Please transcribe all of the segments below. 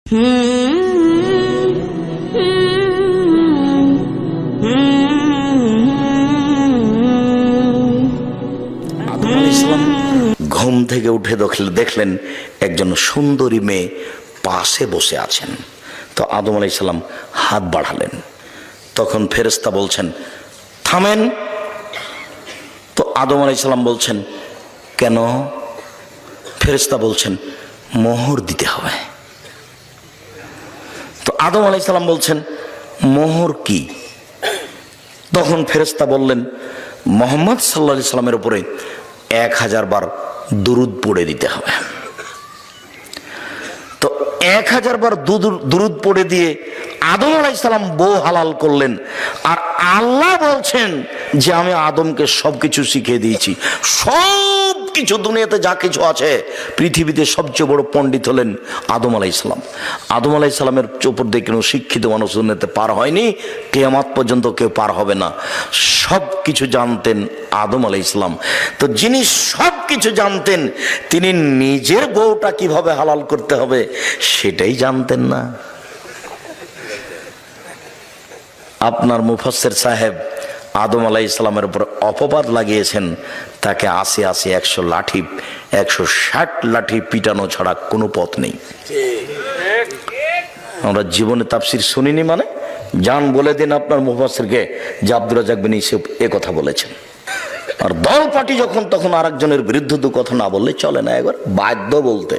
ঘুম থেকে উঠে দেখলেন একজন সুন্দরী মেয়ে পাশে বসে আছেন। তো আদম আলাইহিস সালাম হাত বাড়ালেন, তখন ফেরেশতা বলছেন থামেন। তো আদম আলাইহিস সালাম বলছেন কেন? ফেরেশতা বলছেন মোহর দিতে হবে। তো আদম আলাইহিস সালাম বলছেন মোহর কি? তখন ফেরেশতা বললেন মুহাম্মদ সাল্লাল্লাহু আলাইহি সাল্লামের উপরে 1000 বার দুরূদ পড়ে দিতে হবে। তো 1000 বার দুরূদ পড়ে দিয়ে আদম আলাইহিস সালাম বউ হালাল করলেন। আর আল্লাহ বলছেন যে আমি আদমকে সবকিছু শিখিয়ে দিয়েছি। সব কিছু দুনিয়াতে যা কিছু আছে, পৃথিবীতে সবচেয়ে বড় পণ্ডিত হলেন আদম আলাইহিস সালাম। আদম আলাইহিস সালামের চোপর দিয়ে কোনো শিক্ষিত মানুষ দুনিয়াতে পার হয়নি, কিয়ামত পর্যন্ত কেউ পার হবে না। সব কিছু জানতেন আদম আলাইহিস সালাম। তো যিনি সব কিছু জানতেন, তিনি নিজের বউটা কিভাবে হালাল করতে হবে সেটাই জানতেন না। আপনার মুফাসসির সাহেব আদম আলাইহিস সালামের উপর অপবাদ লাগিয়েছেন, তাকে 80 100 লাঠি 160 লাঠি পিটানো ছাড়া কোনো পথ নেই। আমরা জীবনে তাফসীর শুনিনি মানে যান বলে দিন আপনার মুফাসসিরকে যে আব্দুর রাজ্জাক বিন ইউসুফ এ কথা বলেছেন। আর দল পার্টি যখন তখন আরেকজনের বিরুদ্ধে দু কথা না বললে চলে না, একবার বাধ্য বলতে।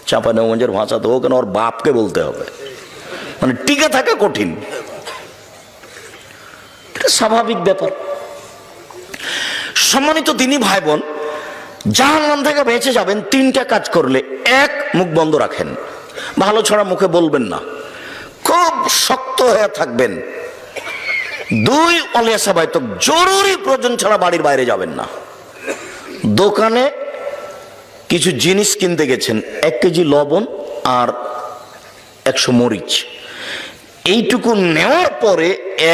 চাঁপাইনবাবগঞ্জের ভাষা তো ওখানে ওর বাপকে বলতে হবে, মানে টিকে থাকা কঠিন, এটা স্বাভাবিক ব্যাপার। সম্মানিত দিনী ভাই বোন, জাহান্নাম থেকে বেঁচে যাবেন 3টা কাজ করলে। 1, মুখ বন্ধ রাখেন, ভালো ছড়া মুখে বলবেন না, খুব শক্ত হয়ে থাকবেন। 2, অলিয়াসা বাইতক, জরুরি প্রয়োজন ছাড়া বাড়ির বাইরে যাবেন না। দোকানে কিছু জিনিস কিনতে গেছেন, 1 কেজি লবণ আর 100 মরিচ, এইটুকু নেওয়ার পরে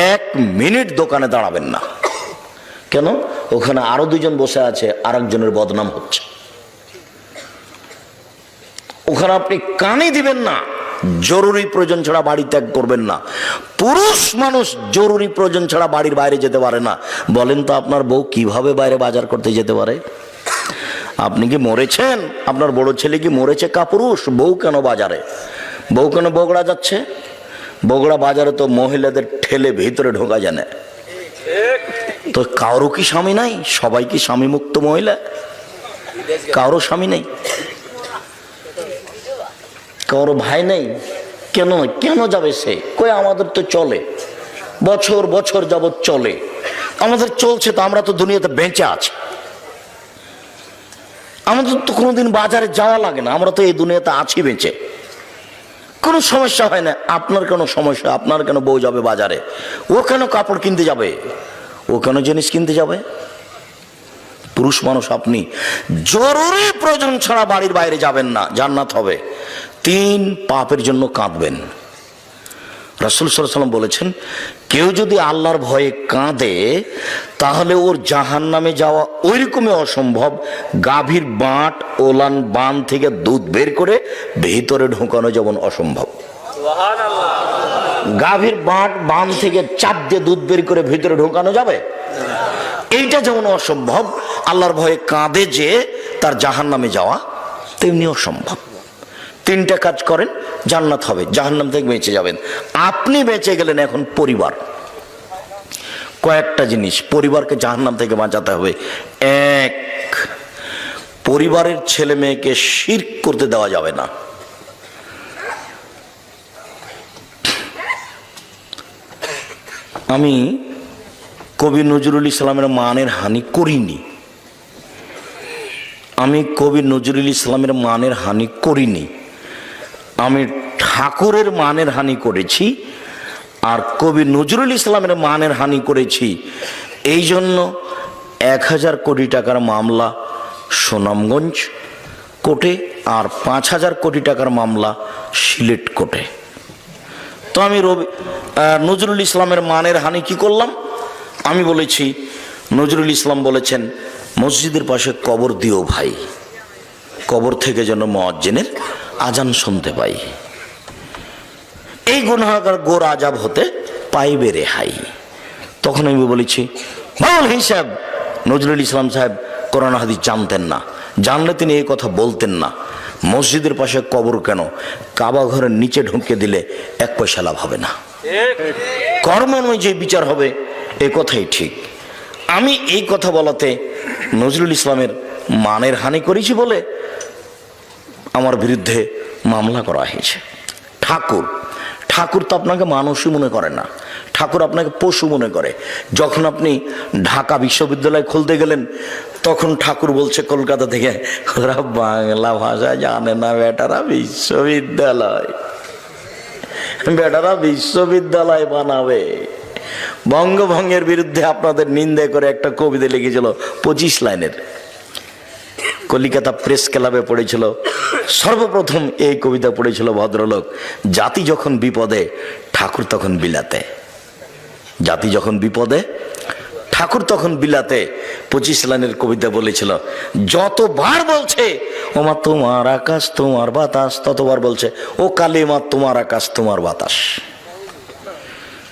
1 মিনিট দোকানে দাঁড়াবেন না। কেন? ওখানে আরো 2 জন বসে আছে, আরেকজনের বদনাম হচ্ছে। ওখানে আপনি কানে দিবেন না, জরুরি প্রয়োজন ছাড়া বাড়ি ত্যাগ করবেন না। পুরুষ মানুষ জরুরি প্রয়োজন ছাড়া বাড়ির বাইরে যেতে পারে না। বলেন তো আপনার বউ কিভাবে বাইরে বাজার করতে যেতে পারে? আপনি কি মরেছেন? আপনার বড় ছেলে কি মরেছে কাপুরুষ? বউ কেন বাজারে? বউ কেন বগুড়া যাচ্ছে? বগুড়া বাজারে তো মহিলাদের ঠেলে ভিতরে ঢোকা যায় না। তো কারো কি স্বামী নাই? সবাই কি স্বামী মুক্ত মহিলা? কারো স্বামী নেই, কারো ভাই নেই। কেন কেন যাবে সে? কই আমাদের তো চলে, বছর বছর যাবত চলে, আমাদের চলছে তো, আমরা তো দুনিয়াতে বেঁচে আছি, আমাদের তো কোনোদিন বাজারে যাওয়া লাগে না, আমরা তো এই দুনিয়াতে আছি বেঁচে, কোনো সমস্যা হয় না। আপনার কেন সমস্যা? আপনার কেন বউ যাবে বাজারে? ও কেন কাপড় কিনতে যাবে? ও কেন জিনিস কিনতে যাবে? পুরুষ মানুষ আপনি জরুরি প্রয়োজন ছাড়া বাড়ির বাইরে যাবেন না, জান্নাত হবে। 3, পাপের জন্য কাঁদবেন। রাসূল সাল্লাল্লাহু আলাইহি ওয়াসাল্লাম বলেছেন কেউ যদি আল্লাহর ভয়ে কাঁদে তাহলে ওর জাহান্নামে যাওয়া ওইরকমই অসম্ভব গাভীর বাঁট ওলান বান থেকে দুধ বের করে ভিতরে ঢোকানো যেমন অসম্ভব। সুবহানাল্লাহ। গাভীর বাঁট বান থেকে চাপ দিয়ে দুধ বের করে ভিতরে ঢোকানো যাবে? এইটা যেমন অসম্ভব, আল্লাহর ভয়ে কাঁদে যে তার জাহান্নামে যাওয়া তেমনি অসম্ভব। 3টা কাজ করেন, জান্নাত হবে, জাহান্নাম থেকে বেঁচে যাবেন। আপনি বেঁচে গেলেন। এখন পরিবার, কয়েকটা জিনিস পরিবারকে জাহান্নাম থেকে বাঁচাতে হবে। 1, পরিবারের ছেলে মেয়েকে শিরক করতে দেওয়া যাবে না। আমি কবি নজরুল ইসলামের মানের হানি করিনি, আমি কবি নজরুল ইসলামের মানের হানি করিনি, আমি ঠাকুরের মানের হানি করেছি আর কবি নজরুল ইসলামের মানের হানি করেছি। এই জন্য 1000 কোটি টাকার মামলা সুনামগঞ্জ কোর্টে আর 5000 কোটি টাকার মামলা সিলেট কোর্টে। তো আমি নজরুল ইসলামের মানের হানি কি করলাম? আমি বলেছি নজরুল ইসলাম বলেছেন মসজিদের পাশে কবর দিও ভাই, কবর থেকে যেন মুয়াজ্জিনের আজান শুনতে পাই। এই গুনাহগার গোর আজাব হতে পাইবে রেহাই। তখন আমি বলেছি, মাওলানা হিসাব নজরুল ইসলাম সাহেব কোরআন হাদিস জানতেন না, জানলে তিনি এই কথা বলতেন না। মসজিদের পাশে কবর কেন, কাবা ঘরের নিচে ঢুকে দিলে 1 পয়সা লাভ হবে না, কর্ম অনুযায়ী বিচার হবে, এ কথাই ঠিক। আমি এই কথা বলাতে নজরুল ইসলামের মানের হানি করেছি বলে আমার বিরুদ্ধে মামলা করা হয়েছে। ঠাকুর তো আপনাকে মানুষই মনে করে না, ঠাকুর আপনাকে পশু মনে করে। যখন আপনি ঢাকা বিশ্ববিদ্যালয় খুলতে গেলেন, তখন ঠাকুর বলছে কলকাতা থেকে, ওরা বাংলা ভাষা জানে না, বেটারা বিশ্ববিদ্যালয় বানাবে। বঙ্গভঙ্গের বিরুদ্ধে আপনাদের নিন্দা করে একটা কবিতা লিখেছিল 25 লাইনের, কলিকাতা প্রেস ক্লাবে পড়েছিল। সর্বপ্রথম এই কবিতা পড়েছিল ভদ্রলোক, জাতি যখন বিপদে ঠাকুর তখন বিলাতে। জাতি যখন বিপদে ঠাকুর তখন বিলাতে 25 লাইনের কবিতা বলেছিল। যতবার বলছে ওমা তোমার আকাশ তোমার বাতাস, ততবার বলছে ও কালিমা তোমার আকাশ তোমার বাতাস।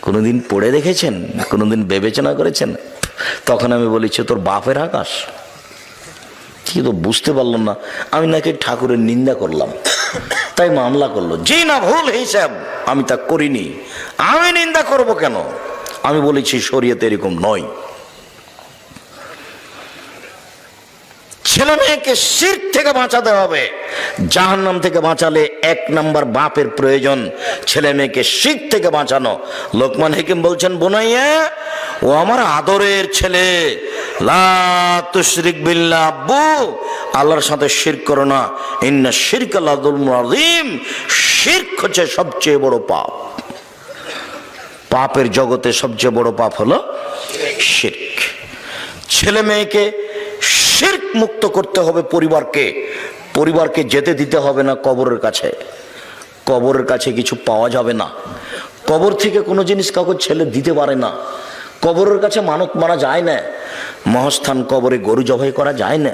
কোনোদিন পড়ে দেখেছেন? কোনোদিন বিবেচনা করেছেন? তখন আমি বলেছি তোর বাপের আকাশ। কি তো বুঝতে পারলাম না, আমি নাকি ঠাকুরের নিন্দা করলাম, তাই মামলা করলো। যে না ভুল হিসাব, আমি তা করিনি, আমি নিন্দা করব কেন? আমি বলেছি শরীয়তে এরকম নয়। ছেলে মেয়েকে শিরক থেকে বাঁচাতে হবে। জাহান্নাম থেকে বাঁচালে 1 নম্বর বাপের প্রয়োজন, ছেলে মেয়েকে শিরক থেকে বাঁচানো। লোকমান হাকিম বলছেন, বোনাইয়া ও আমার আদরের ছেলে, লা তুশরিক বিল্লাহ, আব্বু আল্লাহর সাথে শিরক করো না, ইন্না শিরকা লাযুলমুন আযীম, শিরক হচ্ছে সবচেয়ে বড় পাপ। পাপের জগতে সবচেয়ে বড় পাপ হলো শিরক। ছেলে মেয়েকে শিরক মুক্ত করতে হবে। পরিবারকে যেতে দিতে হবে না কবরের কাছে। কবরের কাছে কিছু পাওয়া যাবে না। কবর থেকে কোনো জিনিস কাউকে ছেলে দিতে পারে না। কবরের কাছে মানত মারা যায় না। মহাস্থান কবরে গরু জবাই করা যায় না,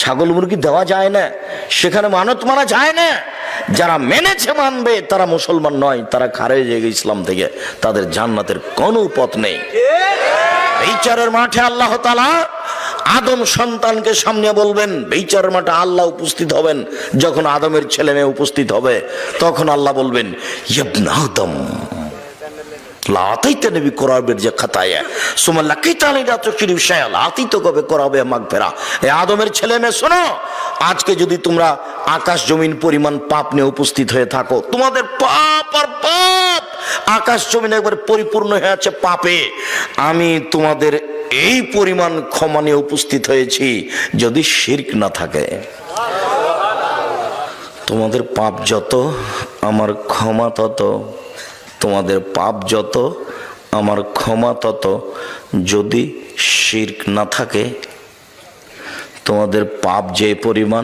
ছাগল মুরগি দেওয়া যায় না, সেখানে মানত মারা যায় না। যারা মেনেছে মানবে তারা মুসলমান নয়, তারা খারেজ হয়ে গেছে ইসলাম থেকে, তাদের জান্নাতের কোনো পথ নেই। বিচারের মাঠে আল্লাহ তাআলা আদম সন্তানকে সামনে বলবেন, বিচারের মাঠে আল্লাহ উপস্থিত হবেন। যখন আদমের ছেলে মেয়ে উপস্থিত হবে, তখন আল্লাহ বলবেন, ইবনে আদম লাতাইতে নবী করাবের যে খাতায়া সুমা লাকিতা আলাইনা তুশরিফ শায়া লাতিত কবে করাবে মাগফিরা। এ আদমের ছেলে মেয়ে শোনো, আজকে যদি তোমরা আকাশ জমিন পরিমাণ পাপ নিয়ে উপস্থিত হয়ে থাকো, তোমাদের পাপ আর পাপ, আকাশ জমিন একবার পরিপূর্ণ হয়ে আছে পাপে, আমি তোমাদের এই পরিমাণ ক্ষমা নিয়ে উপস্থিত হয়েছি যদি শিরক না থাকে। তোমাদের পাপ যত আমার ক্ষমা তত, তোমাদের পাপ যত আমার ক্ষমা তত, যদি শিরক না থাকে। তোমাদের পাপ যে পরিমাণ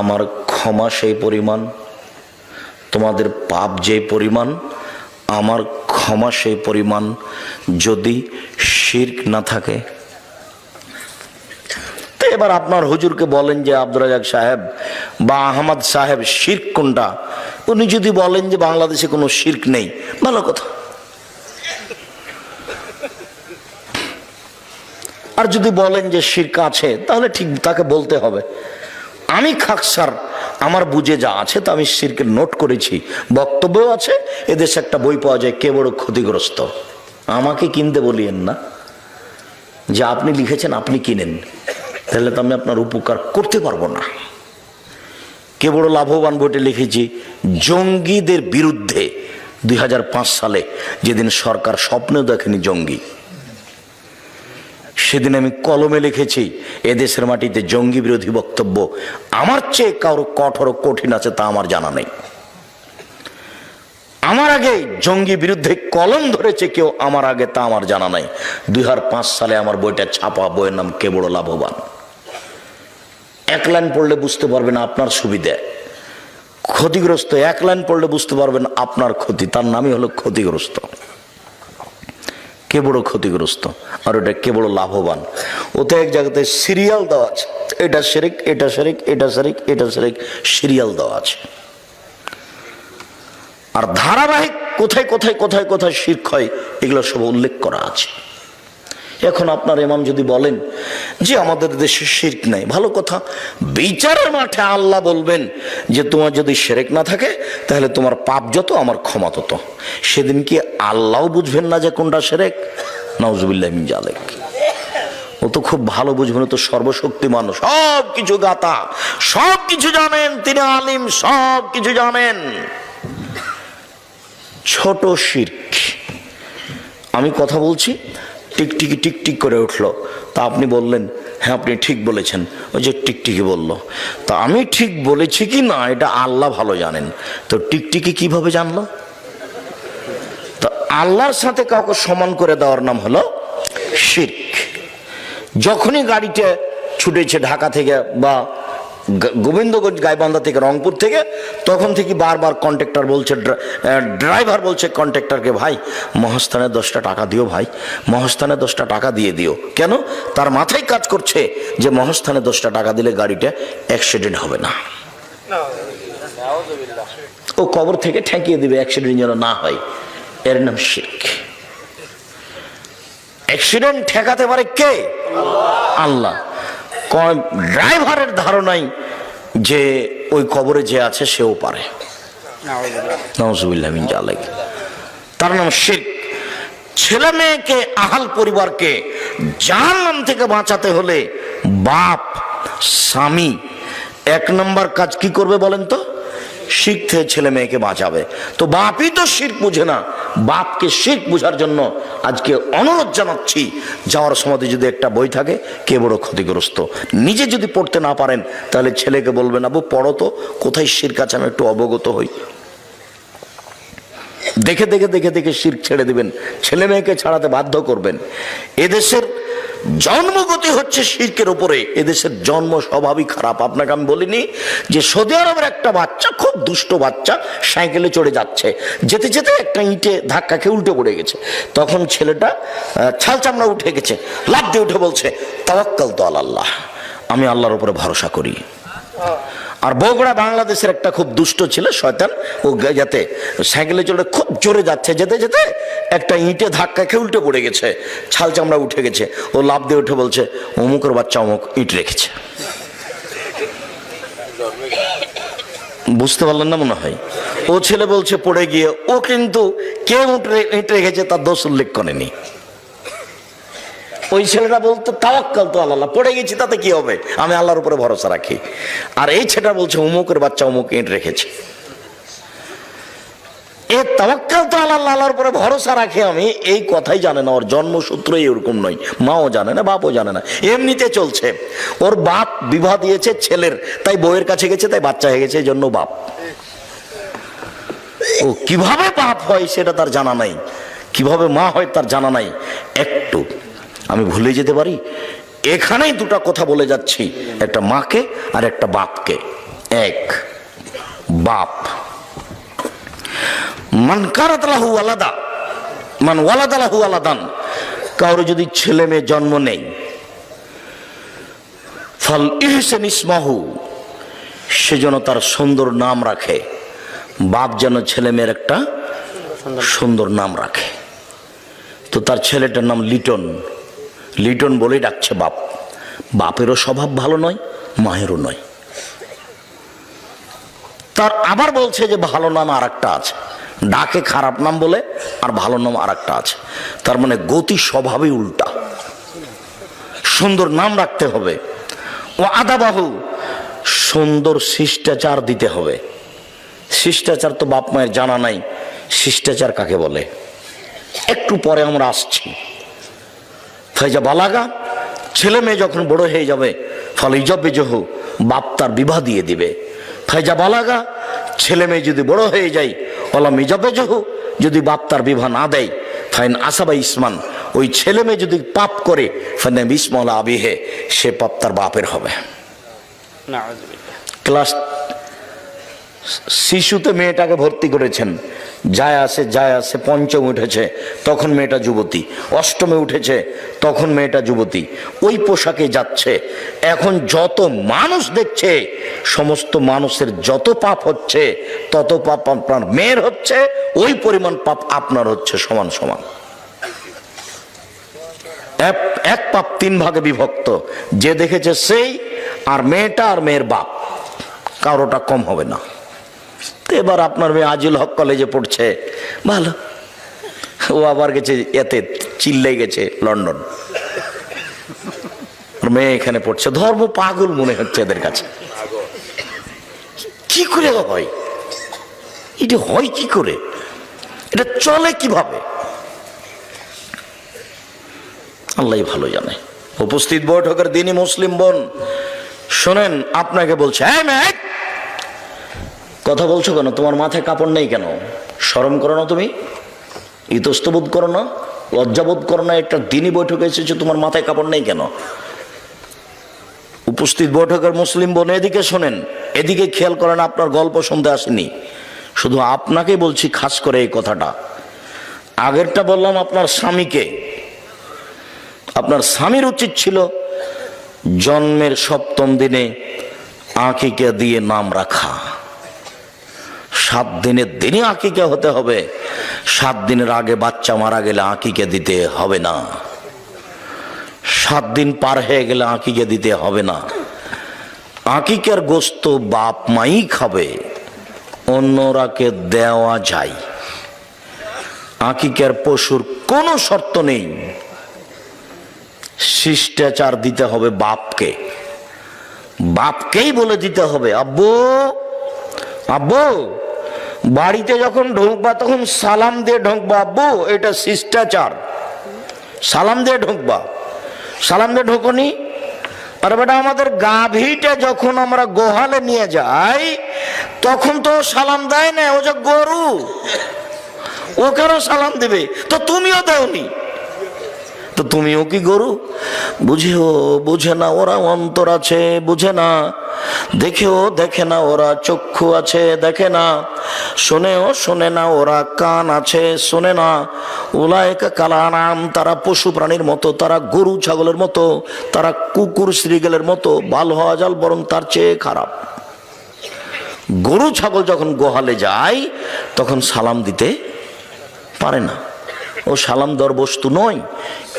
আমার ক্ষমা সেই পরিমাণ, তোমাদের পাপ যে পরিমাণ আমার ক্ষমা সেই পরিমাণ, যদি শিরক না থাকে। তো এবার আপনার হুজুরকে বলেন যে আব্দুর রাজ্জাক সাহেব বা আহমদ সাহেব শিরক কোনটা, উনি যদি বলেন যে বাংলাদেশে কোনো শিরক নেই, ভালো কথা। আর যদি বলেন যে শিরক আছে, তাহলে ঠিক তাকে বলতে হবে আমি খাকসার, আমার বুঝে যা আছে তা আমি শিরকের নোট করেছি, বক্তব্যও আছে। এদেশে একটা বই পাওয়া যায়, কে বড় ক্ষতিগ্রস্ত। আমাকে কিনতে বলিয়েন না, যে আপনি লিখেছেন আপনি কিনেন, তাহলে তো আমি আপনার উপকার করতে পারবো না। কে বড় লাভবান বইটা লিখেছি জঙ্গিদের বিরুদ্ধে 2005 সালে, যেদিন সরকার স্বপ্নেও দেখেনি জঙ্গি, সেদিন আমি কলমে লিখেছি এদেশের মাটিতে জঙ্গি বিরোধী বক্তব্য আমার চেয়ে কারো কঠোর কঠিন আছে তা আমার জানা নেই। আমার আগে জঙ্গি বিরুদ্ধে কলম ধরেছে কেউ আমার আগে, তা আমার জানা নাই। 2005 সালে আমার বইটা ছাপা, বইয়ের নাম কে বড় লাভবান। 1 লাইন পড়লে বুঝতে পারবেন আপনার সুবিধা। ক্ষতিগ্রস্ত 1 লাইন পড়লে বুঝতে পারবেন আপনার ক্ষতি, তার নামই হলো ক্ষতিগ্রস্ত। কে বড় ক্ষতিগ্রস্ত আর ওটা কে বড় লাভবান। ওতে এক জায়গাতে সিরিয়াল দেওয়া আছে, এটা শিরক, এটা শিরক, এটা শিরক, এটা শিরক, সিরিয়াল দেওয়া আছে। আর ধারাবাহিক কোথায় কোথায় কোথায় কোথায় শিরক হয় এগুলো সব উল্লেখ করা আছে। এখন আপনার ইমাম যদি বলেন যে আমাদের দেশে শিরক নাই, ভালো কথা, বিচারের মাঠে আল্লাহ বলবেন যে তোমার যদি শিরক না থাকে তাহলে তোমার পাপ যত আমার ক্ষমা তত। সেদিন কি আল্লাহও বুঝবেন না যে কোনটা শিরক? নাউজুবিল্লাহ মিন যালিক। ও তো খুব ভালো বুঝবেন, তো সর্বশক্তি মানুষ, সব কিছু গাতা, সব কিছু জানেন, তিনি আলিম, সব কিছু জানেন। ছোট শিরক, আমি কথা বলছি, টিকটিকি টিকটিক করে উঠলো, তা আপনি বললেন হ্যাঁ আপনি ঠিক বলেছেন, ওই যে টিকটিকি বলল, তা আমি ঠিক বলেছি কি না এটা আল্লাহ ভালো জানেন। তো টিকটিকি কিভাবে জানলো? তো আল্লাহর সাথে কাউকে সমান করে দেওয়ার নাম হলো শিরক। যখনই গাড়িতে ছুটেছে ঢাকা থেকে বা গোবিন্দগঞ্জ গাইবান্ধা থেকে রংপুর থেকে, তখন থেকে বারবার কন্ট্রাক্টর বলছে, ড্রাইভার বলছে কন্ট্রাক্টরকে, ভাই মহাস্থানে 10টা টাকা দিও, ভাই মহাস্থানে 10টা টাকা দিয়ে দিও। কেন? তার মাথায় কাজ করছে যে মহাস্থানে 10টা টাকা দিলে গাড়িটা অ্যাক্সিডেন্ট হবে না, ও কবর থেকে ঠেকিয়ে দিবে অ্যাক্সিডেন্ট যেন না হয়। এর নাম শিরক। অ্যাক্সিডেন্ট ঠেকাতে পারে কে? আল্লাহ। ড্রাইভারের ধারণাই যে ওই কবরে যে আছে সেও পারে। নাউজুবিল্লাহ মিন যালিক। তার নাম শিরক। ছেলে মেয়েকে, আহাল পরিবারকে জাহান্নাম থেকে বাঁচাতে হলে বাপ স্বামী 1 নম্বর কাজ কি করবে বলেন তো? শিরক থেকে ছেলে মেয়েকে বাঁচাবে। তো বাপই তো শিরক বুঝে না, বাপকে শিরক বোঝার জন্য আজকে অনুরোধ জানাচ্ছি, যাওয়ার সময় যদি একটা বই থাকে, কে বড় ক্ষতিগ্রস্ত, নিজে যদি পড়তে না পারেন তাহলে ছেলেকে বলবেন আবু পড়ো তো, কোথায় শিরক আছে আমি একটু অবগত হই। দেখে দেখে দেখে দেখে শিরক ছেড়ে দিবেন, ছেলে মেয়েকে ছাড়াতে বাধ্য করবেন। এদেশের জন্মগতি হচ্ছে শিরকের উপরে, এদেশের জন্ম স্বভাবই খারাপ। আপনাকে আমি বলিনি যে সৌদি আরবের একটা বাচ্চা, খুব দুষ্ট বাচ্চা, সাইকেলে চড়ে যাচ্ছে, যেতে যেতে একটা ইঁটে ধাক্কা খেয়ে উল্টে পড়ে গেছে। তখন ছেলেটা ছাল চামড়া উঠে গেছে, লাফ দিয়ে উঠে বলছে তাওয়াক্কালতু আলাল্লাহ, আমি আল্লাহর উপরে ভরসা করি। আর বগুড়া বাংলাদেশের একটা খুব দুষ্ট ছিল শয়তান, ও যাতে সাইকেলে চলে খুব জোরে যাচ্ছে, যেতে যেতে একটা ইঁটে ধাক্কা খেয়ে উল্টে পড়ে গেছে, ছাল চামড়া উঠে গেছে। ও লাফ দিয়ে উঠে বলছে অমুকের বাচ্চা অমুক ইট রেখেছে। বুঝতে পারলেন না মনে হয়? ও ছেলে বলছে পড়ে গিয়ে, ও কিন্তু কে ইট রেখেছে তার দোষ উল্লেখ করেনি। ওই ছেলেটা বলতো তাওয়াক্কালতু আলাল্লাহ, পড়ে গেছি তাতে কি হবে, আমি আল্লাহর উপরে ভরসা রাখি। আর এই ছেলেটা বলছে অমুকের বাচ্চা অমুক ইট রেখেছে। এ তাওয়াক্কালতু আলাল্লাহ, আল্লাহর উপরে ভরসা রাখে আমি, এই কথাই জানে না, ওর জন্মসূত্রই এরকম নয়, মাও জানে না বাপও জানে না, এমনিতে চলছে। ওর বাপ বিবাহ দিয়েছে ছেলের, তাই বউয়ের কাছে গেছে, তাই বাচ্চা হয়ে গেছে, এই জন্য বাপ। ও কিভাবে বাপ হয় সেটা তার জানা নাই, কিভাবে মা হয় তার জানা নাই। একটু আমি ভুলে যেতে পারি, এখানেই দুটা কথা বলে যাচ্ছি, একটা মাকে আর একটা বাপকে। এক, বাপ মান কারাত লাহু ওয়ালাদা, মান ওয়ালাদা লাহু ওয়ালাদান, কারো যদি ছেলে মেয়ে জন্ম নেই, ফাল ইহসান ইসমাহু, সেজন্য তার সুন্দর নাম রাখে। বাপ যেন ছেলে মেয়ের একটা সুন্দর নাম রাখে। তো তার ছেলেটার নাম লিটন, লিটন বলেই ডাকছে বাপ। বাপেরও স্বভাব ভালো নয়, মায়েরও নয়। তার আবার বলছে যে ভালো নাম আর একটা আছে, ডাকে খারাপ নাম বলে, আর ভালো নাম আর একটা আছে। তার মানে গতি স্বভাবই উল্টা। সুন্দর নাম রাখতে হবে। ও আদাবাহু, সুন্দর শিষ্টাচার দিতে হবে। শিষ্টাচার তো বাপ মায়ের জানা নাই, শিষ্টাচার কাকে বলে একটু পরে আমরা আসছি। ফাইজা বালাগা, ছেলে মেয়ে যখন বড় হয়ে যাবে, ফলে ইজবে জহু, বাপ তার বিবাহ দিয়ে দিবে। ফাইজা বালাগা, ছেলে মেয়ে যদি বড় হয়ে যায়, ওলা মিজবে জহু, যদি বাপ তার বিবাহ না দেয়, ফাইন আসাবা ইসমান, ওই ছেলে মেয়ে যদি পাপ করে, ফাইন ইসমলা আবিহে, সে পাপ তার বাপের হবে। ক্লাস শিশুতে মেয়েটাকে ভর্তি করেছেন, যায় আসে, পঞ্চমে উঠেছে তখন মেয়েটা যুবতী, অষ্টমে উঠেছে তখন মেয়েটা যুবতী, ওই পোশাকে যাচ্ছে। এখন যত মানুষ দেখছে, সমস্ত মানুষের যত পাপ হচ্ছে তত পাপ আপনার মেয়ের হচ্ছে, ওই পরিমাণ পাপ আপনার হচ্ছে, সমান সমান। এক পাপ 3 ভাগে বিভক্ত, যে দেখেছে সেই, আর মেয়েটা আর মেয়ের বাপ, কারোটা কম হবে না। এবার আপনার মেয়ে আজিল হক কলেজে পড়ছে, ভালো, ও আবার গেছে এতে চিল্লে গেছে লন্ডন, মেয়ে এখানে পড়ছে। ধর্ম পাগল মনে হচ্ছে এদের কাছে। কি করে হয় এটা? হয় কি করে? এটা চলে কিভাবে? আল্লাহ ভালো জানে। উপস্থিত বৈঠকের দিনই মুসলিম বোন শোনেন, আপনাকে বলছে, হ্যাঁ মেয়ে কথা বলছো কেন? তোমার মাথায় কাপড় নেই কেন? শরম করো না? তুমি ইতস্তবোধ করো না? লজ্জাবোধ করো না? একটা দিনই বৈঠকে এসেছো, তোমার মাথায় কাপড় নেই কেন? উপস্থিত বৈঠকের মুসলিম বোন এদিকে শোনেন, এদিকে খেয়াল করেন। আপনার গল্প শুনতে আসেনি, শুধু আপনাকে বলছি খাস করে এই কথাটা। আগেরটা বললাম আপনার স্বামীকে। আপনার স্বামীর উচিত ছিল জন্মের 7ম দিনে আকিকা দিয়ে নাম রাখা। 7 দিনের দিনই আকিকা হতে হবে। 7 দিনের আগে বাচ্চা মারা গেলে আকিকা দিতে হবে না। 7 দিন পার হয়ে গেলে আকিকা দিতে হবে না। আকিকার গোশত বাপ মাই খাবে, অন্যরাকে দেওয়া যায়। আকিকার পশুর কোনো শর্ত নেই, শিষ্টাচার দিতে হবে বাপকে। বাপকেই বলে দিতে হবে, আব্বু আব্বু বাড়িতে যখন ঢুকবা তখন সালাম দিয়ে ঢুকবা, আব্বু এটা শিষ্টাচার, সালাম দিয়ে ঢুকবা। সালাম দিয়ে ঢুকুনি? আর বেটা আমাদের গাভীটা যখন আমরা গোহালে নিয়ে যাই তখন তো সালাম দেয় না, ও যে গরু, ওকেও সালাম দেবে, তো তুমিও দেওনি, তো তুমিও কি গরু? বুঝেও বুঝে না ওরা, অন্তর আছে বুঝে না, দেখেও দেখে না ওরা, চক্ষু আছে দেখে না, শোনেও শোনে না ওরা, কান আছে শোনে না। উলায়েকা কালানাম, তারা পশু প্রাণীর মতো, তারা গরু ছাগলের মতো, তারা কুকুর শ্রীগেলের মতো, ভালো হওয়া যাল বরং তার চেয়ে খারাপ। গরু ছাগল যখন গোহালে যায় তখন সালাম দিতে পারে না, ও সালাম দেওয়ার বস্তু নয়।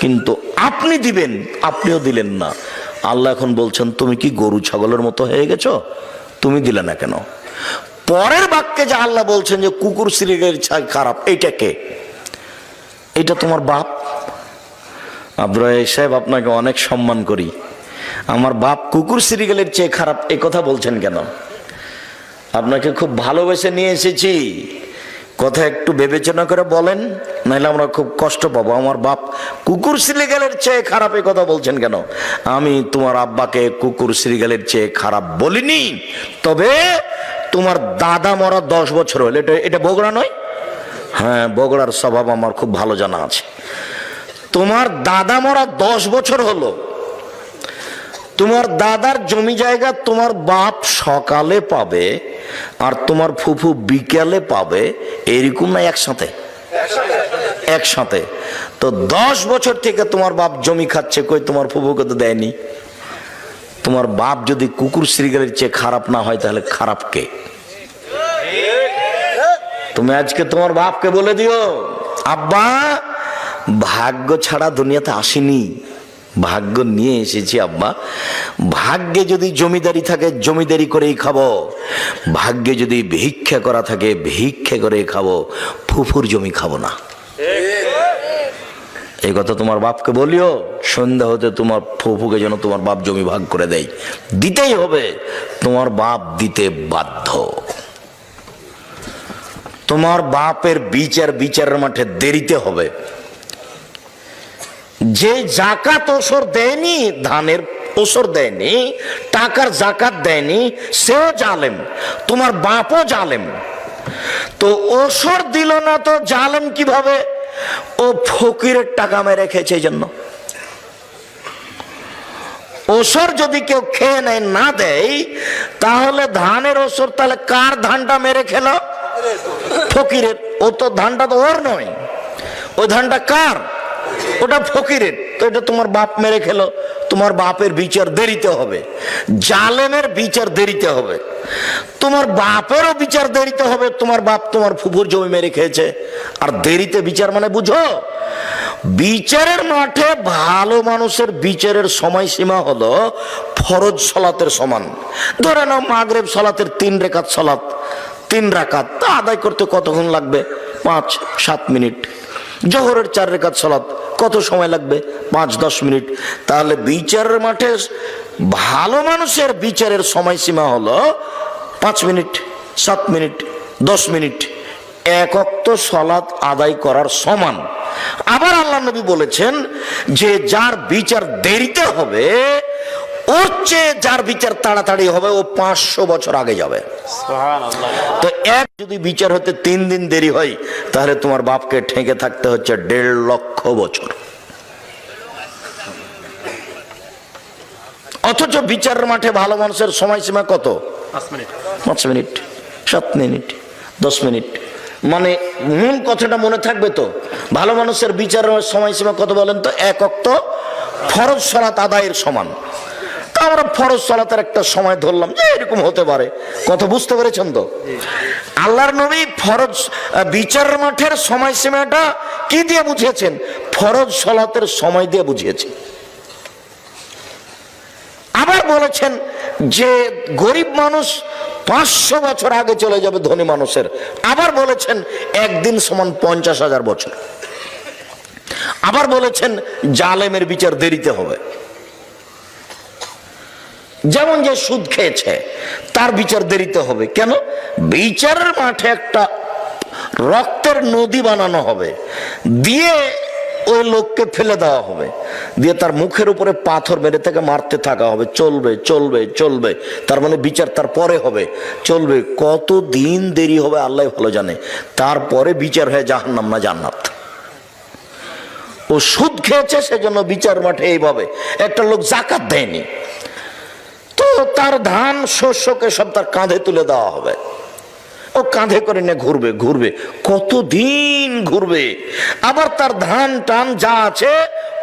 কিন্তু আপনি দিবেন, আপনিও দিলেন না। আল্লাহ এখন বলছেন, তুমি কি গরু ছাগলের মতো হয়ে গেছো? তুমি দিলে না কেন? পরের বাক্যে যে আল্লাহ বলছেন যে কুকুর শ্রীগেলের চেয়ে খারাপ, এইটা কে? এটা তোমার বাপ। আব্দুর রাজ্জাক সাহেব, আপনাকে অনেক সম্মান করি, আমার বাপ কুকুর শ্রীগেলের চেয়ে খারাপ, এই কথা বলছেন কেন? আপনাকে খুব ভালোবেসে নিয়ে এসেছি, কথা একটু বিবেচনা করে বলেন, নাহলে আমরা খুব কষ্ট পাবো। আমার বাপ কুকুর শ্রীগেলের চেয়ে খারাপ, এই কথা বলছেন কেন? আমি তোমার আব্বাকে কুকুর শ্রীগেলের চেয়ে খারাপ বলিনি, তবে তোমার দাদা মরা 10 বছর হলো। এটা বগুড়া নয়? হ্যাঁ, বগুড়ার স্বভাব আমার খুব ভালো জানা আছে। তোমার দাদা মরা 10 বছর হলো, তোমার দাদার জমি জায়গা তোমার বাপ সকালে পাবে আর তোমার ফুফু বিকেলে পাবে, এরকম না? একসাথে একসাথে। তো 10 বছর থেকে তোমার বাপ জমি খাচ্ছে, কই তোমার ফুফুকে তো দেয়নি। তোমার বাপ যদি কুকুর শ্রীগেলের চেয়ে খারাপ না হয় তাহলে খারাপ কে? তুমি আজকে তোমার বাপকে বলে দিও, আব্বা ভাগ্য ছাড়া দুনিয়াতে আসিনি, ভাগ্য নিয়ে এসেছি আব্বা। ভাগ্যে যদি জমিদারি থাকে জমিদারি করেই খাবো, ভাগ্যে যদি ভিক্ষা করা থাকে ভিক্ষা করেই খাবো, ফুফুর জমি খাবো না। এই কথা তোমার বাপকে বলিও, সন্ধ্যা হতে তোমার ফুফুকে যেন তোমার বাপ জমি ভাগ করে দেয়। দিতেই হবে, তোমার বাপ দিতে বাধ্য। তোমার বাপের বিচারের মাঠে দেরিতে হবে। যে জাকাত ওসর দেয়নি, ধানের ওসর দেয়নি, টাকার জাকাত দেয়নি, সেও জালেম, তোমার বাপও জালেম। তো ওসর দিল না তো জালেম কিভাবে? ও ফকিরের টাকা মেরে খেয়েছে, এই জন্য। ওসর যদি কেউ খেয়ে নেয়, না দেয়, তাহলে ধানের ওসর, তাহলে কার ধানটা মেরে খেলো? ফকিরের। ও তো ধানটা তো ওর নয়, ওই ধানটা কার? ওটা ফকিরের। তো এটা তোমার বাপ মেরে খেলো, তোমার বাপের বিচার দেরিতে হবে, জালেমের বিচার দেরিতে হবে, তোমার বাপেরও বিচার দেরিতে হবে। তোমার বাপ তোমার ফুফুর জমি মেরে খেয়েছে, আর দেরিতে বিচার মানে বুঝো, বিচারের মাঠে ভালো মানুষের বিচারের সময়সীমা হলো ফরজ সালাতের সমান। ধরে নাও মাগরিব সালাতের 3 রাকাত সালাত, 3 রাকাত, তা আদায় করতে কতক্ষণ লাগবে? 5-7 মিনিট। জোহরের 4 রাকাত সালাত কত সময় লাগবে? 5-10 মিনিট। তাহলে বিচারের মাঠে ভালো মানুষের বিচারের সময়সীমা হলো 5 মিনিট, 7 মিনিট, 10 মিনিট, 1 ওয়াক্ত সালাত আদায় করার সমান। আবার আল্লাহ নবী বলেছেন যে যার বিচার দেরিতে হবে ওর চেয়ে যার বিচার তাড়াতাড়ি হবে ও 500 বছর আগে যাবে। তো এক যদি বিচার হতে 3 দিন দেরি হয়, তাহলে তোমার বাপকে ঠেকে থাকতে হচ্ছে 1.5 লক্ষ বছর। অথচ বিচারের মাঠে ভালো মানুষের সময়সীমা কত? 5 মিনিট, 7 মিনিট, 10 মিনিট। মানে মূল কথাটা মনে থাকবে তো? ভালো মানুষের বিচারের সময়সীমা কত বলেন তো? 1 ওয়াক্ত ফরজ সালাত আদায়ের সমান। তা আমরা ফরজ সালাতের একটা সময় ধরলাম যে এরকম হতে পারে। কথা বুঝতে পেরেছেন তো? আল্লাহর নবী ফরজ বিচারের মাঠের সময়সীমাটা কি দিয়ে বুঝিয়েছেন? ফরজ সালাতের সময় দিয়ে বুঝিয়েছেন। আবার বলেছেন যে গরিব মানুষ 500 বছর আগে চলে যাবে ধনী মানুষের। আবার বলেছেন একদিন সমান 50,000 বছর। আবার বলেছেন জালেমের বিচার দেরিতে হবে। যেমন যে সুদ খেয়েছে তার বিচার দেরিতে হবে। কেন? বিচারের মাঠে একটা রক্তের নদী বানানো হবে, দিয়ে ওই লোককে ফেলে দেওয়া হবে, দিয়ে তার মুখের উপরে পাথর মেরে থেকে মারতে থাকা হবে। চলবে চলবে চলবে, তার মানে বিচার তার পরে হবে, চলবে। কত দিন দেরি হবে আল্লাহ ভালো জানে। তারপরে বিচার হয়ে জাহান্নাম না জান্নাত। ও সুদ খেয়েছে সেজন্য বিচার মাঠে এইভাবে। একটা লোক যাকাত দেয়নি, তো তার ধান শস্যকে সব তার কাঁধে তুলে দেওয়া হবে। ও কাঁধে করে নিয়ে ঘুরবে ঘুরবে, কতদিন ঘুরবে। আবার তার ধান টান যা আছে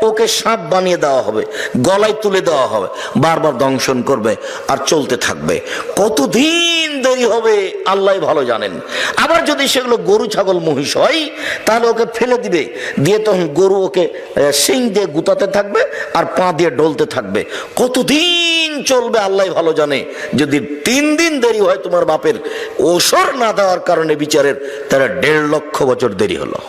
ওকে সাপ বানিয়ে দেওয়া হবে, গলায় তুলে দেওয়া হবে, বারবার দংশন করবে আর চলতে থাকবে। কতদিন দেরি হবে আল্লাহ ভালো জানেন। আবার যদি সেগুলো গরু ছাগল মহিষ হয়, তাহলে ওকে ফেলে দিবে, দিয়ে তখন গরু ওকে শিং দিয়ে গুতাতে থাকবে আর পা দিয়ে ডলতে থাকবে। কতদিন চলবে আল্লাহ ভালো জানে। যদি 3 দিন দেরি হয় তোমার বাপের ওসর না দেওয়ার কারণে বিচারের, তারা 1.5 লক্ষ বছর দেরি হলো।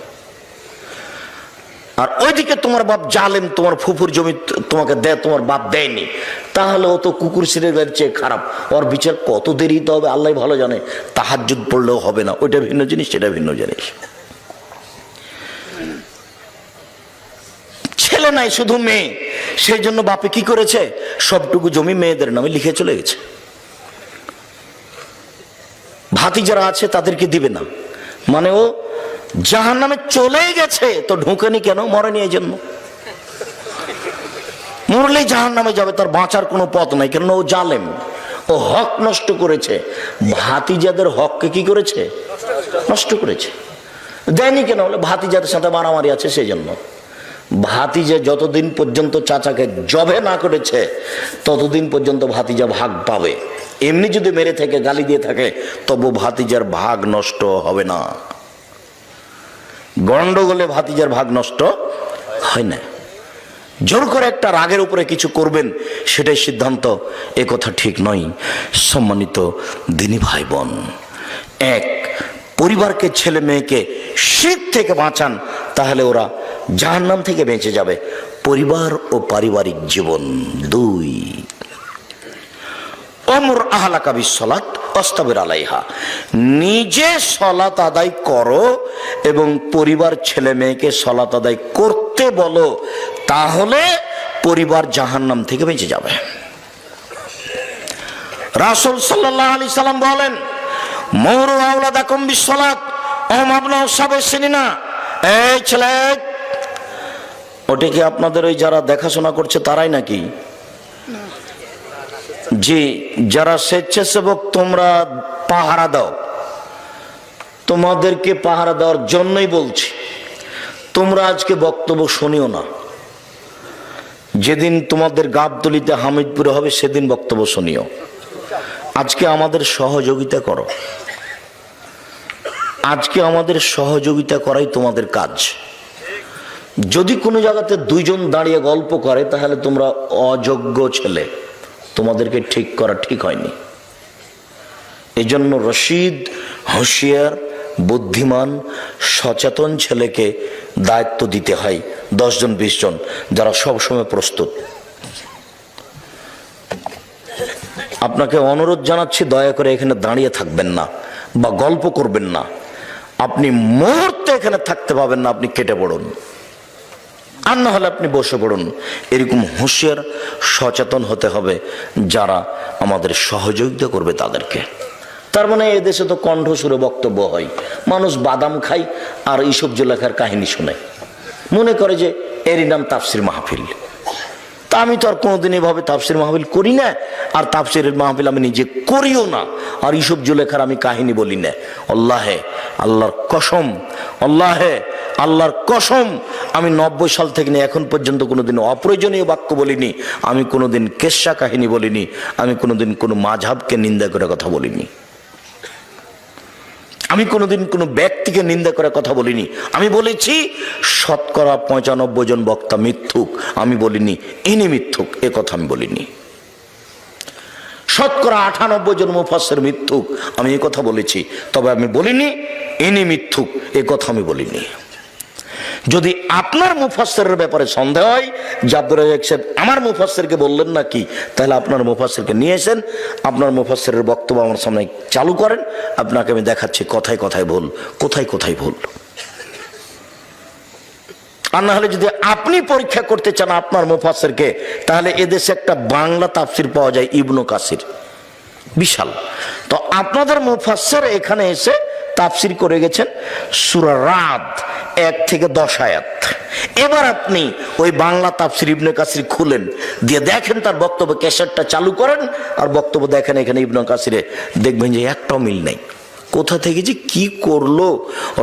আর ওইদিকে তোমার বাপ জালেম, তোমার ফুফুর জমি তোমাকে দেয়, তোমার বাপ দেয়নি, তাহলে ও তো কুকুর সিরের চেয়ে খারাপ। ওর বিচার কত দেরিতে হবে আল্লাহ ভালো জানে। তাহাজ্জুদ পড়লেও হবে না। ওইটা ভিন্ন জিনিস, সেটা ভিন্ন জিনিস। ছেলে নাই, শুধু মেয়ে, সেই জন্য বাপে কি করেছে? সবটুকু জমি মেয়েদের নামে লিখে চলে গেছে। ভাতি যারা আছে তাদেরকে দিবে না, মানে ও জাহান্নামে চলে গেছে। তো ঢুকেনি কেন? মরেনি এই জন্য। মরলেই জাহান্নামে যাবে, তার বাঁচার কোনো পথ নাই। কেন? ও জালেম, ও হক নষ্ট করেছে। ভাতিজাদের হককে কি করেছে? নষ্ট করেছে। দেয়নি কেন? বলে ভাতিজাদের সাথে মারামারি আছে সেই জন্য। ভাতিজা যতদিন পর্যন্ত চাচাকে জবে না করেছে ততদিন পর্যন্ত ভাতিজা ভাগ পাবে। এমনি যদি মেরে থেকে গালি দিয়ে থাকে তবু ভাতিজার ভাগ নষ্ট হবে না। গন্ডগোলে ভাতিজার ভাগ নষ্ট হয় না। জোর করে একটা রাগের উপরে কিছু করবেন সেটাই সিদ্ধান্ত, এ কথা ঠিক নয়। সম্মানিত দিনী ভাই বোন, এক, পরিবারকে, ছেলে মেয়েকে শিরক থেকে বাঁচান, তাহলে ওরা জাহান্নাম থেকে বেঁচে যাবে। পরিবার ও পারিবারিক জীবন। 2, অমর আহলাকা বিসসালাত ওয়াসতাবির আলাইহা, নিজে সালাত আদায় করো এবং পরিবার ছেলে মেয়েকে সালাত আদায় করতে বলো, তাহলে পরিবার জাহান্নাম থেকে বেঁচে যাবে। রাসূল সাল্লাল্লাহু আলাইহি সাল্লাম বলেন, মুরু আওলাদাকুম বিসসালাত ওহুম আবনাউ সাবঈ সিনিনা। এই ছেলে, ওটা কি আপনাদের ওই যারা দেখাশোনা করছে তারাই নাকি? জি, যারা স্বেচ্ছাসেবক তোমরা পাহারা দাও, তোমাদেরকে পাহারা দেওয়ার জন্যই বলছি, তোমরা আজকে বক্তব্য শুনিও না। যেদিন তোমাদের গাবতলিতে হামিদপুরে হবে সেদিন বক্তব্য শুনিও। আজকে আমাদের সহযোগিতা করো, আজকে আমাদের সহযোগিতা করাই তোমাদের কাজ। যদি কোনো জায়গাতে দুইজন দাঁড়িয়ে গল্প করে তাহলে তোমরা অযোগ্য ছেলে, তোমাদেরকে ঠিক করা ঠিক হয়নি। এজন্য রশিদ, হুঁশিয়ার, বুদ্ধিমান, সচেতন ছেলেকে দায়িত্ব দিতে হয় 10 জন 20 জন, যারা সবসময় প্রস্তুত। আপনাকে অনুরোধ জানাচ্ছি, দয়া করে এখানে দাঁড়িয়ে থাকবেন না বা গল্প করবেন না। আপনি মুহূর্তে এখানে থাকতে পাবেন না, আপনি কেটে পড়ুন, আর না হলে আপনি বসে পড়ুন। এরকম হুঁশিয়ার, সচেতন হতে হবে যারা আমাদের সহযোগিতা করবে তাদেরকে। তার মানে এদেশে তো কণ্ঠস্বরে বক্তব্য হয়, মানুষ বাদাম খায় আর এইসব জুলেখার কাহিনী শুনে, মনে করে যে এরই নাম তাফসির মাহফিল। তা আমি তো আর কোনোদিন এভাবে তাফসির মাহফিল করি না, আর তাফসিরের মাহফিল আমি নিজে করিও না, আর এইসব জুলেখার আমি কাহিনী বলি না। আল্লাহে, আল্লাহর কসম, আল্লাহে, আল্লাহর কসম, আমি 90 সাল থেকে নিয়ে এখন পর্যন্ত কোনোদিন অপ্রয়োজনীয় বাক্য বলিনি, আমি কোনোদিন কেচ্ছা কাহিনী বলিনি, আমি কোনোদিন কোনো মাযহাবকে নিন্দা করে কথা বলিনি, আমি কোনোদিন কোনো ব্যক্তিকে নিন্দা করে কথা বলিনি। আমি বলেছি 95% জন বক্তা মিথ্যুক, আমি বলিনি ইনি মিথ্যুক, এ কথা আমি বলিনি। 98% জন মুফাসসির মিথ্যুক, আমি এ কথা বলেছি, তবে আমি বলিনি ইনি মিথ্যুক, এ কথা আমি বলিনি। যদি আপনার মুফাসসিরের ব্যাপারে সন্দেহ হয় যে আব্দুর রাজ্জাক সাহেব আমার মুফাসসিরকে বললেন না কি, তাহলে আপনার মুফাসসিরকে নিয়ে এসেন, আপনার মুফাসসিরের বক্তব্য আমার সামনে চালু করেন, আপনাকে আমি দেখাচ্ছি কোথায় কোথায় ভুল, কোথায় কোথায় ভুল। আর না হলে যদি আপনি পরীক্ষা করতে চান আপনার মুফাসসিরকে, তাহলে এদেশে একটা বাংলা তাফসির পাওয়া যায় ইবনে কাসির, বিশাল। তো আপনাদের মুফাসসির এখানে এসে তাফসির করে গেছেন সূরা রাদ 1 থেকে 10 আয়াত। এবার আপনি ওই বাংলা তাফসির ইবনে কাসির খুলেন, দিয়ে দেখেন তার বক্তব্য, ক্যাসেটটা চালু করেন আর বক্তব্য দেখেন এখানে ইবনে কাসিরে, দেখবেন যে একটাও মিল নেই। কোথা থেকে যে কি করলো,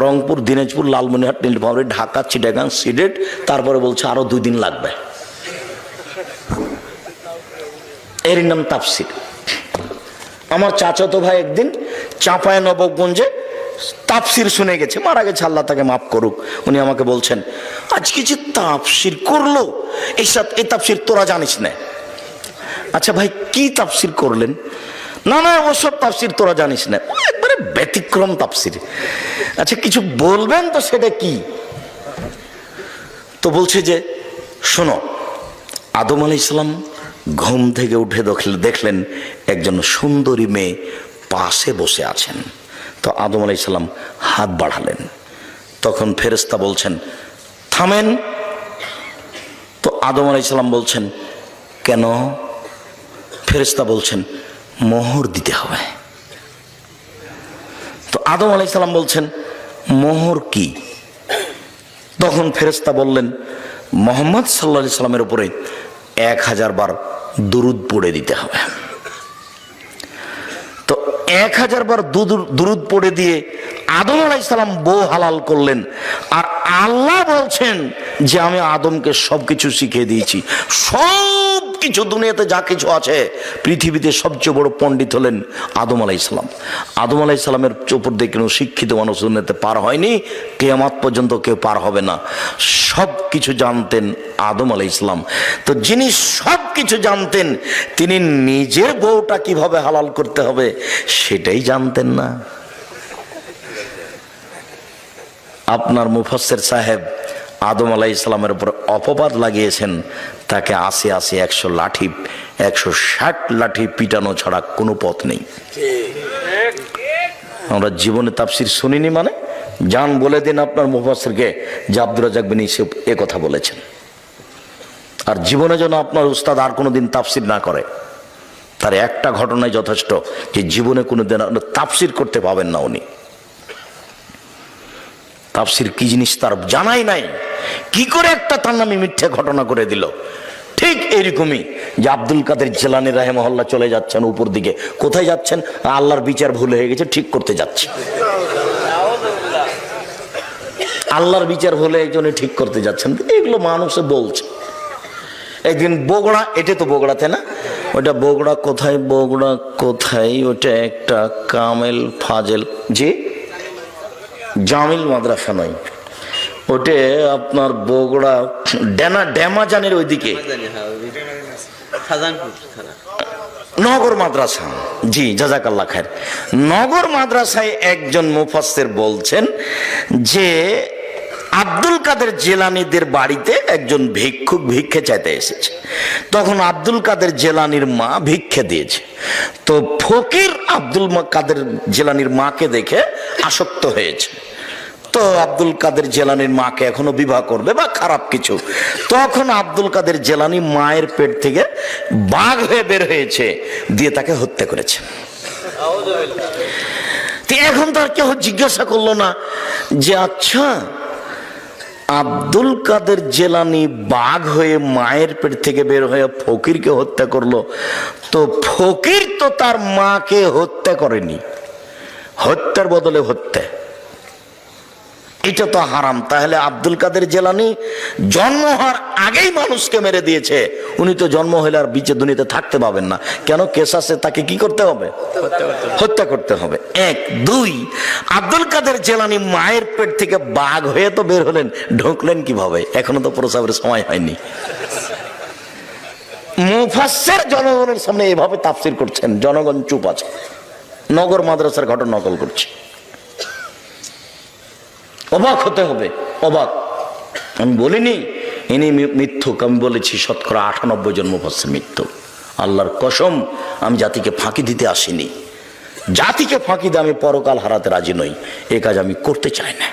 রংপুর, দিনাজপুর, লালমনিরহাট, নীলফামারী, ঢাকা, চিটাগাং, সিলেট, তারপরে বলছে আরো 2 দিন লাগবে। এর নাম তাফসির। আমার চাচাতো ভাই একদিন চাঁপাইনবাবগঞ্জে তাফসির শুনে গেছে, মারা গেছে, আল্লাহ তাকে মাফ করুক। উনি আমাকে বলছেন, আজকে যে তাফসির করলো, এই তাফসির তোরা জানিস না। আচ্ছা ভাই, কি তাফসির করলেন? না না, ওসব তাফসির তোরা জানিস না, একবারে ব্যতিক্রম তাফসির। আচ্ছা কিছু বলবেন তো, সেটা কি? তো বলছে যে শোনো, আদম আলাইহিস সালাম ঘুম থেকে উঠে দেখলেন একজন সুন্দরী মেয়ে পাশে বসে আছেন। তো আদম আলাইহিস সালাম হাত বাড়ালেন, তখন ফেরেশতা বলছেন থামেন। তো আদম আলাইহিস সালাম বলছেন কেন? ফেরেশতা বলছেন মোহর দিতে হবে। তো আদম আলাইহিস সালাম বলছেন মোহর কি? তখন ফেরেশতা বললেন মুহাম্মদ সাল্লাল্লাহু আলাইহি সাল্লামের উপরে 1000 বার দুরূদ পড়ে দিতে হবে। তো 1000 বার দুরূদ পড়ে দিয়ে আদম আলাইহিস সালাম বউ হালাল করলেন। আর আল্লাহ বলছেন যে আমি আদমকে সবকিছু শিখিয়ে দিয়েছি, সবকিছু, দুনিয়াতে যা কিছু আছে, পৃথিবীতে সবচেয়ে বড় পণ্ডিত হলেন আদম আলাইহিস সালাম। আদম আলাইহিস সালামের উপর দিয়ে কোনো শিক্ষিত মানুষ দুনিয়াতে পার হয়নি, কিয়ামত পর্যন্ত কেউ পার হবে না। সব কিছু জানতেন আদম আলাইহিস সালাম। তো যিনি সব কিছু জানতেন, তিনি নিজের বউটা কিভাবে হালাল করতে হবে সেটাই জানতেন না। আপনার মুফাসসির সাহেব আদম আলাইহিস সালামের উপর অপবাদ লাগিয়েছেন, তাকে 80 100 লাঠি, 160 লাঠি পিটানো ছাড়া কোনো পথ নেই। আমরা জীবনে তাফসির শুনিনি মানে? যান বলে দিন আপনার মুফাসসিরকে যে আব্দুর রাজ্জাক বিন ইউসুফ এ কথা বলেছেন। আর জীবনে যেন আপনার উস্তাদ আর কোনোদিন তাফসির না করে, তার একটা ঘটনায় যথেষ্ট, যে জীবনে কোনোদিন তাফসির করতে পাবেন না উনি। তাফসির কি জিনিস তার জানাই নাই, কি করে একটা তার নামে মিথ্যা ঘটনা করে দিল। ঠিক এইরকমই যে আব্দুল কাদের জিলানী রাহিমাহুল্লাহ চলে যাচ্ছেন উপর দিকে, কোথায় যাচ্ছেন? আল্লাহর বিচার ভুল হয়ে গেছে, ঠিক করতে যাচ্ছে। আল্লাহর বিচার হলে একজনে ঠিক করতে যাচ্ছেন, এগুলো মানুষে বলছে। একদিন বগুড়া, এটা তো বগুড়াতে না, ওটা বগুড়া কোথায়, বগুড়া কোথায়, ওটা একটা কামেল ফাজেল, জি জামিল মাদ্রাসা নয়, ওটা আপনার বগুড়া ড্যামাজানের ওইদিকে নগর মাদ্রাসা, জি জাযাকাল্লাহ খায়ের। নগর মাদ্রাসায় একজন মুফাসসির বলছেন যে আব্দুল কাদের জিলানীদের বাড়িতে একজন ভিক্ষুক ভিক্ষে চাইতে এসেছে। তখন আব্দুল কাদের জিলানীর মা ভিক্ষে দিয়েছে। তো ফকির আব্দুল কাদের জিলানীর মাকে দেখে আসক্ত হয়েছে। তো আব্দুল কাদের জিলানীর মাকে এখনো বিবাহ করবে বা খারাপ কিছু। তখন আব্দুল কাদের জিলানী মায়ের পেট থেকে বাঘ হয়ে বের হয়েছে, দিয়ে তাকে হত্যা করেছে। এখন তো আর কেউ জিজ্ঞাসা করলো না যে আচ্ছা আব্দুল কাদের জিলানী বাঘ হয়ে মায়ের পেট থেকে বের হয়ে ফকিরকে হত্যা করলো, তো ফকির তো তার মাকে হত্যা করেনি, হত্যার বদলে হত্যা, এটা তো হারাম। তাহলে আব্দুল কাদের জিলানী জন্ম হওয়ার আগেই মানুষকে মেরে দিয়েছে, উনি তো জন্ম হলে আর বিচে দুনিয়াতে থাকতে পাবেন না। কেন? কেসাসে তাকে কি করতে হবে? হত্যা করতে হবে। এক। দুই, আব্দুল কাদের জিলানী মায়ের পেট থেকে বাঘ হয়ে তো বের হলেন, ঢুকলেন কিভাবে? এখনো তো প্রসাবের সময় হয়নি। মুফাসসির জনগণের সামনে এভাবে তাফসীর করছেন, জনগণ চুপ আছে, নগর মাদ্রাসার ঘটনা নকল করছে। অবাক হতে হবে, অবাক। আমি বলিনি ইনি মিথ্যুক, আমি বলেছি শতকরা 98 জন মুফাসসির মিথ্যুক। আল্লাহর কসম, আমি জাতিকে ফাঁকি দিতে আসিনি। জাতিকে ফাঁকি দিয়ে আমি পরকাল হারাতে রাজি নই, এ কাজ আমি করতে চাই না।